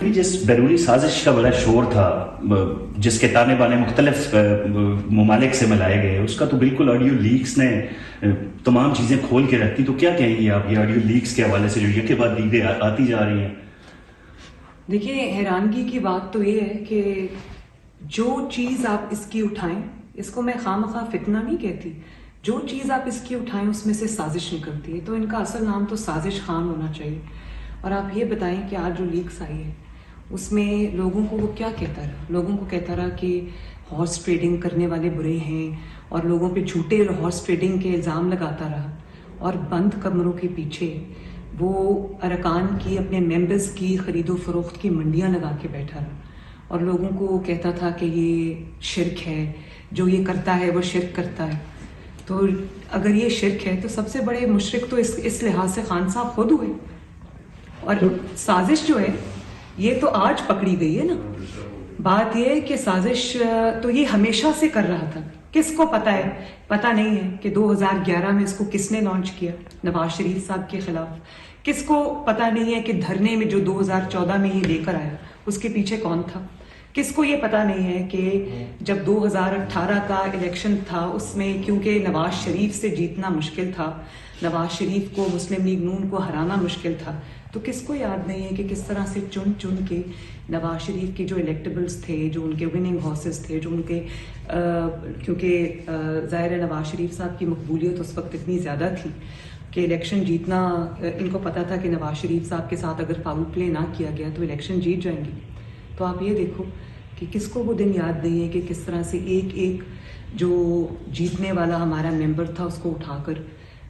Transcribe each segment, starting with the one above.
جس بیرونی سازش کا بڑا شور تھا جس کے تانے بانے مختلف ممالک سے ملائے گئے، اس کا تو بالکل آڈیو لیکس نے تمام چیزیں کھول کے رکھتی. تو کیا کہیں گی آپ یہ آڈیو لیکس کے حوالے سے جو یہ کے بعد دیدیں آتی جا رہی ہیں؟ دیکھیے، حیرانگی کی بات تو یہ ہے کہ جو چیز آپ اس کی اٹھائیں، اس کو میں خواہ فتنہ نہیں کہتی، جو چیز آپ اس کی اٹھائیں اس میں سے سازش نکلتی ہے. تو ان کا اصل نام تو سازش خان ہونا چاہیے. اور آپ یہ بتائیں کہ آج جو لیکس آئی ہے اس میں لوگوں کو وہ کیا کہتا رہا؟ لوگوں کو کہتا رہا کہ ہارس ٹریڈنگ کرنے والے برے ہیں، اور لوگوں پہ جھوٹے ہارس ٹریڈنگ کے الزام لگاتا رہا، اور بند کمروں کے پیچھے وہ ارکان کی، اپنے ممبرز کی خرید و فروخت کی منڈیاں لگا کے بیٹھا رہا، اور لوگوں کو کہتا تھا کہ یہ شرک ہے، جو یہ کرتا ہے وہ شرک کرتا ہے. تو اگر یہ شرک ہے تو سب سے بڑے مشرک تو اس لحاظ سے خان صاحب خود ہوئے. اور سازش جو ہے یہ تو آج پکڑی گئی ہے نا. بات یہ ہے کہ سازش تو یہ ہمیشہ سے کر رہا تھا. کس کو پتا ہے؟ پتا نہیں ہے کہ 2011 میں اس کو کس نے لانچ کیا، نواز شریف صاحب کے خلاف. کس کو پتا نہیں ہے کہ دھرنے میں جو 2014 میں یہ لے کر آیا اس کے پیچھے کون تھا. کس کو یہ پتا نہیں ہے کہ جب 2018 کا الیکشن تھا اس میں کیونکہ نواز شریف سے جیتنا مشکل تھا، نواز شریف کو مسلم لیگ نون کو ہرانا مشکل تھا، تو کس کو یاد نہیں ہے کہ کس طرح سے چن چن کے نواز شریف کے جو الیکٹیبلز تھے، جو ان کے وننگ ہارسز تھے، جو ان کے کیونکہ ظاہر نواز شریف صاحب کی مقبولیت اس وقت اتنی زیادہ تھی کہ الیکشن جیتنا، ان کو پتا تھا کہ نواز شریف صاحب کے ساتھ اگر فاؤل پلے نہ کیا گیا تو الیکشن جیت جائیں گے. تو آپ یہ دیکھو کہ کس کو وہ دن یاد نہیں ہے کہ کس طرح سے ایک ایک جو جیتنے والا ہمارا ممبر تھا اس کو اٹھا کر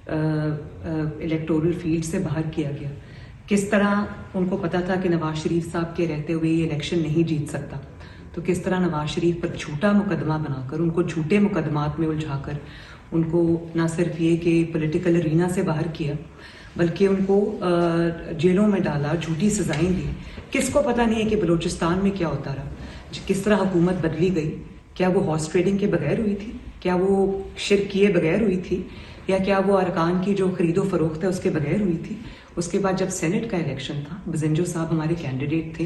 الیکٹورل فیلڈ سے باہر کیا گیا. کس طرح ان کو پتا تھا کہ نواز شریف صاحب کے رہتے ہوئے یہ الیکشن نہیں جیت سکتا، تو کس طرح نواز شریف پر جھوٹا مقدمہ بنا کر، ان کو جھوٹے مقدمات میں الجھا کر، ان کو نہ صرف یہ کہ پولیٹیکل ارینا سے باہر کیا بلکہ ان کو جیلوں میں ڈالا، جھوٹی سزائیں دی. کس کو پتا نہیں ہے کہ بلوچستان میں کیا ہوتا رہا، کس طرح حکومت بدلی گئی. کیا وہ ہارس ٹریڈنگ کے بغیر ہوئی تھی؟ کیا وہ شرک کیے بغیر ہوئی تھی؟ یا کیا وہ ارکان کی جو خرید و فروخت ہے اس کے بغیر ہوئی تھی؟ اس کے بعد جب سینٹ کا الیکشن تھا، بزنجو صاحب ہمارے کینڈیڈیٹ تھے،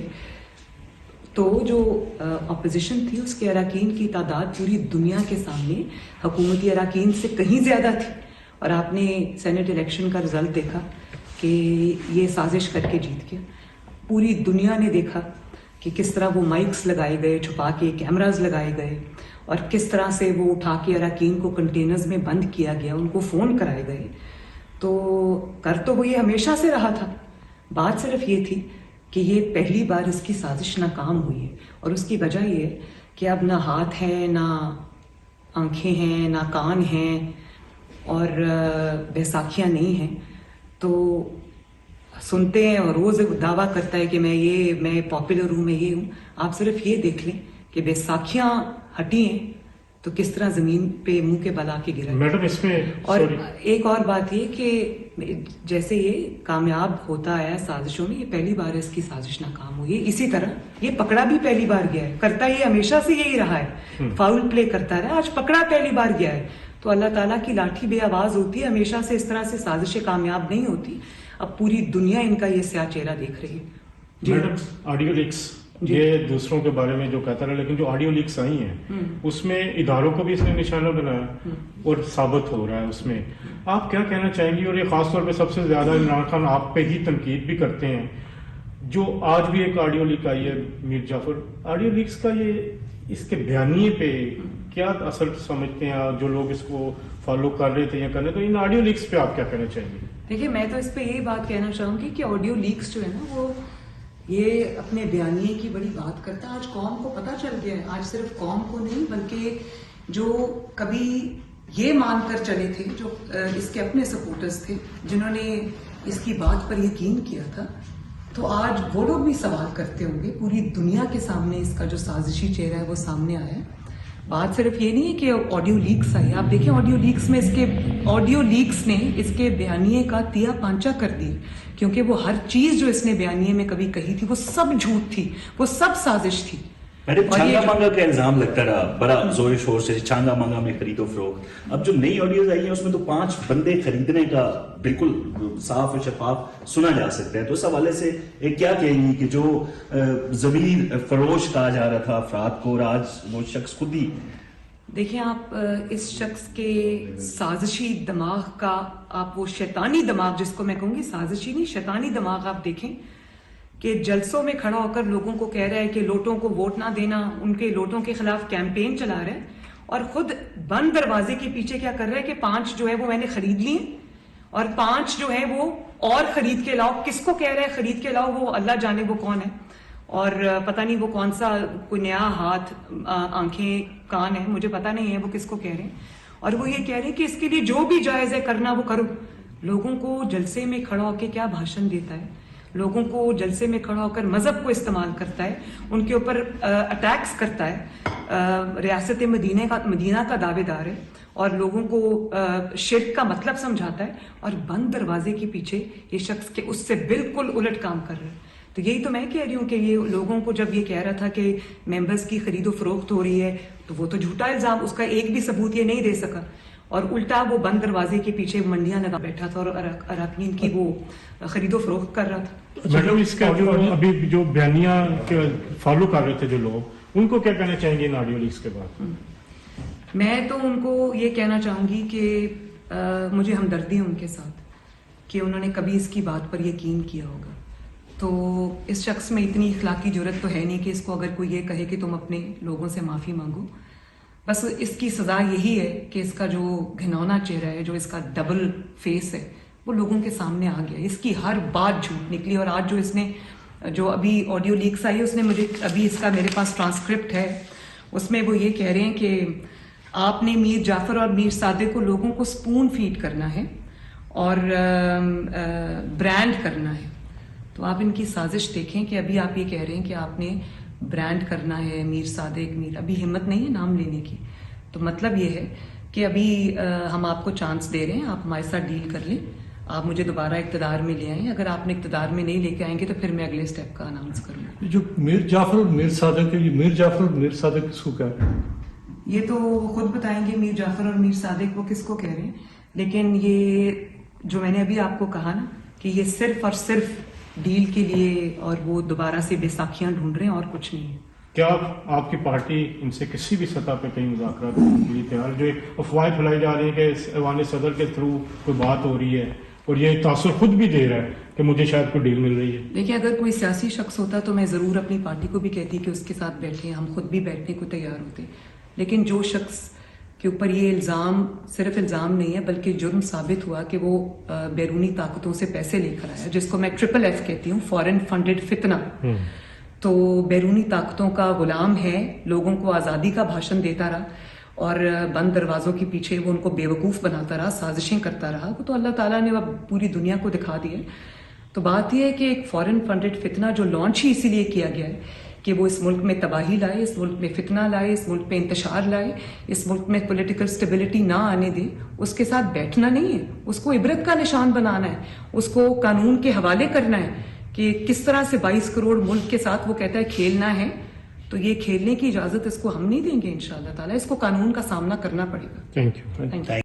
تو جو اپوزیشن تھی اس کے اراکین کی تعداد پوری دنیا کے سامنے حکومتی اراکین سے کہیں زیادہ تھی. اور آپ نے سینٹ الیکشن کا رزلٹ دیکھا کہ یہ سازش کر کے جیت گیا. پوری دنیا نے دیکھا کہ کس طرح وہ مائکس لگائے گئے، چھپا کے کیمراز لگائے گئے، اور کس طرح سے وہ اٹھا کے اراکین کو کنٹینرز میں بند کیا گیا، ان کو فون کرائے گئے. تو کر تو وہ یہ ہمیشہ سے رہا تھا. بات صرف یہ تھی کہ یہ پہلی بار اس کی سازش ناکام ہوئی ہے. اور اس کی وجہ یہ ہے کہ اب نہ ہاتھ ہیں، نہ آنکھیں ہیں، نہ کان ہیں، اور بیساکھیاں نہیں ہیں. تو سنتے ہیں اور روز دعویٰ کرتا ہے کہ میں پاپولر ہوں، میں یہ ہوں. آپ صرف یہ دیکھ لیں کہ بیساکھیاں ہٹی ہیں تو کس طرح زمین پہ منہ کے بل آ کے گرا. میڈم اس میں اور ایک اور بات یہ کہ جیسے یہ کامیاب ہوتا ہے سازشوں میں، یہ پہلی بار اس کی سازش ناکام ہوئی ہے. اسی طرح یہ پکڑا بھی پہلی بار گیا ہے. کرتا یہ ہمیشہ سے یہی رہا ہے، فاؤل پلے کرتا رہا، آج پکڑا پہلی بار گیا ہے. تو اللہ تعالیٰ کی لاٹھی بے آواز ہوتی ہے، ہمیشہ سے اس طرح سے سازشیں کامیاب نہیں ہوتی. اب پوری دنیا ان کا یہ سیاہ چہرہ دیکھ رہی ہے. میڈم آڈیو لیکس یہ دوسروں کے بارے میں جو کہتا رہا، لیکن جو آڈیو لیکس آئی ہیں اس میں اداروں کو بھی اس نے نشانہ بنایا اور ثابت ہو رہا ہے. اس میں آپ کیا کہنا چاہیں گی؟ اور یہ خاص طور پہ سب سے زیادہ عمران خان آپ پہ ہی تنقید بھی کرتے ہیں. جو آج بھی ایک آڈیو لیک آئی ہے میر جعفر، آڈیو لیکس کا یہ اس کے بیانیے پہ کیا اثر سمجھتے ہیں جو لوگ اس کو فالو کر رہے تھے یا کر رہے تھے؟ ان آڈیو لیکس پہ آپ کیا کہنا چاہیں گے؟ دیکھیے، میں تو اس پہ یہی بات کہنا چاہوں گی کہ آڈیو لیکس جو ہے نا، وہ یہ اپنے بیانیے کی بڑی بات کرتا ہے. آج قوم کو پتہ چل گیا ہے، آج صرف قوم کو نہیں بلکہ جو کبھی یہ مان کر چلے تھے، جو اس کے اپنے سپورٹرز تھے جنہوں نے اس کی بات پر یقین کیا تھا، تو آج وہ لوگ بھی سوال کرتے ہوں گے. پوری دنیا کے سامنے اس کا جو سازشی چہرہ ہے وہ سامنے آیا ہے. بات صرف یہ نہیں ہے کہ آڈیو لیکس آئی. آپ دیکھیں آڈیو لیکس میں آڈیو لیکس نے اس کے بیانیے کا تیا پانچا کر دی، کیونکہ وہ ہر چیز جو اس نے بیانیے میں کبھی کہی تھی وہ سب جھوٹ تھی، وہ سب سازش تھی. میڈم چھانگا مانگا کا الزام لگتا رہا بڑا زور شور سے، چھانگا مانگا میں خرید و فروخت. اب جو نئی آڈیوز آئی ہیں اس میں تو 5 بندے خریدنے کا بالکل صاف و شفاف سنا جا سکتا ہے. تو اس حوالے سے ایک کیا کہیں گی کہ جو ضمیر فروش کہا جا رہا تھا افراد کو، اور آج وہ شخص خود ہی. دیکھیں آپ اس شخص کے سازشی دماغ کا، آپ وہ شیطانی دماغ جس کو میں کہوں گی، سازشی نہیں شیطانی دماغ آپ دیکھیں کہ جلسوں میں کھڑا ہو کر لوگوں کو کہہ رہا ہے کہ لوٹوں کو ووٹ نہ دینا، ان کے لوٹوں کے خلاف کیمپین چلا رہا ہے، اور خود بند دروازے کے پیچھے کیا کر رہا ہے کہ 5 جو ہے وہ میں نے خرید لیے، اور 5 جو ہے وہ اور خرید کے لاؤ. کس کو کہہ رہا ہے خرید کے لاؤ؟ وہ اللہ جانے وہ کون ہے، اور پتہ نہیں وہ کون سا کوئی نیا ہاتھ آنکھیں کان ہے، مجھے پتہ نہیں ہے وہ کس کو کہہ رہے ہیں. اور وہ یہ کہہ رہے ہیں کہ اس کے لیے جو بھی جائز ہے کرنا وہ کرو. لوگوں کو جلسے میں کھڑا ہو کے کیا بھاشن دیتا ہے، لوگوں کو جلسے میں کھڑا ہو کر مذہب کو استعمال کرتا ہے، ان کے اوپر اٹیکس کرتا ہے، ریاست مدینہ کا دعوے دار ہے، اور لوگوں کو شرک کا مطلب سمجھاتا ہے، اور بند دروازے کے پیچھے یہ شخص کے اس سے بالکل الٹ کام کر رہا ہے. تو یہی تو میں کہہ رہی ہوں کہ یہ لوگوں کو جب یہ کہہ رہا تھا کہ ممبرز کی خرید و فروخت ہو رہی ہے، تو وہ تو جھوٹا الزام، اس کا ایک بھی ثبوت یہ نہیں دے سکا، اور الٹا وہ بند دروازے کے پیچھے منڈیاں لگا بیٹھا تھا اور اراکین کی وہ خرید و فروخت کر رہا تھا. میڈم اس کا جو ابھی جو بیانیہ کے فالو کر رہے تھے جو لوگ، ان کو کیا کہنا چاہیں گے ان آڈیو لیکس کے بعد؟ میں تو ان کو یہ کہنا چاہوں گی کہ مجھے ہمدردی ہے ان کے ساتھ کہ انہوں نے کبھی اس کی بات پر یقین کیا ہوگا. تو اس شخص میں اتنی اخلاقی جرت تو ہے نہیں کہ اس کو اگر کوئی یہ کہے کہ تم اپنے لوگوں سے معافی مانگو. بس اس کی سزا یہی ہے کہ اس کا جو گھنونا چہرہ ہے، جو اس کا ڈبل فیس ہے، وہ لوگوں کے سامنے آ گیا. اس کی ہر بات جھوٹ نکلی، اور آج جو اس نے جو ابھی آڈیو لیکس آئی ہے، اس نے مجھے ابھی اس کا میرے پاس ٹرانسکرپٹ ہے، اس میں وہ یہ کہہ رہے ہیں کہ آپ نے میر جعفر اور میر صادق کو لوگوں کو سپون فیڈ کرنا ہے اور برانڈ کرنا ہے. تو آپ ان کی سازش دیکھیں کہ ابھی آپ یہ کہہ رہے ہیں کہ آپ نے برانڈ کرنا ہے میر صادق، میر، ابھی ہمت نہیں ہے نام لینے کی. تو مطلب یہ ہے کہ ابھی ہم آپ کو چانس دے رہے ہیں، آپ ہمارے ساتھ ڈیل کر لیں، آپ مجھے دوبارہ اقتدار میں لے آئیں. اگر آپ نے اقتدار میں نہیں لے کے آئیں گے تو پھر میں اگلے اسٹیپ کا اناؤنس کروں گا. جو میر جعفر اور میر صادق ہے، یہ میر جعفر اور میر صادق کس کو کہہ رہے ہیں؟ یہ تو وہ خود بتائیں گے میر جعفر اور میر صادق وہ کس کو کہہ رہے ہیں. لیکن یہ جو میں نے ابھی آپ کو کہا نا کہ یہ صرف اور صرف ڈیل کے لیے اور وہ دوبارہ سے بیساکھیاں ڈھونڈ رہے ہیں اور کچھ نہیں ہے. کیا آپ کی پارٹی ان سے کسی بھی سطح پہ کہیں مذاکرات کرنے کے لیے تیار؟ جو افواہیں پھیلائی جا رہی ہیں کہ ایوان صدر کے تھرو کوئی بات ہو رہی ہے، اور یہ تاثر خود بھی دے رہا ہے کہ مجھے شاید کوئی ڈیل مل رہی ہے. دیکھیں، اگر کوئی سیاسی شخص ہوتا تو میں ضرور اپنی پارٹی کو بھی کہتی کہ اس کے ساتھ بیٹھیں، ہم خود بھی بیٹھنے کو تیار ہوتے. لیکن جو شخص کے اوپر یہ الزام صرف الزام نہیں ہے بلکہ جرم ثابت ہوا کہ وہ بیرونی طاقتوں سے پیسے لے کر آیا، جس کو میں FFF کہتی ہوں، فورن فنڈڈ فتنہ. تو بیرونی طاقتوں کا غلام ہے، لوگوں کو آزادی کا بھاشن دیتا رہا اور بند دروازوں کے پیچھے وہ ان کو بیوقوف بناتا رہا، سازشیں کرتا رہا. وہ تو اللہ تعالیٰ نے اب پوری دنیا کو دکھا دیا. تو بات یہ ہے کہ ایک فورن فنڈڈ فتنہ جو لانچ ہی اسی لیے کیا گیا ہے کہ وہ اس ملک میں تباہی لائے، اس ملک میں فتنہ لائے، اس ملک میں انتشار لائے، اس ملک میں پولیٹیکل سٹیبلٹی نہ آنے دے. اس کے ساتھ بیٹھنا نہیں ہے، اس کو عبرت کا نشان بنانا ہے، اس کو قانون کے حوالے کرنا ہے کہ کس طرح سے 22 کروڑ ملک کے ساتھ وہ کہتا ہے کھیلنا ہے. تو یہ کھیلنے کی اجازت اس کو ہم نہیں دیں گے انشاءاللہ تعالیٰ. اس کو قانون کا سامنا کرنا پڑے گا. Thank you.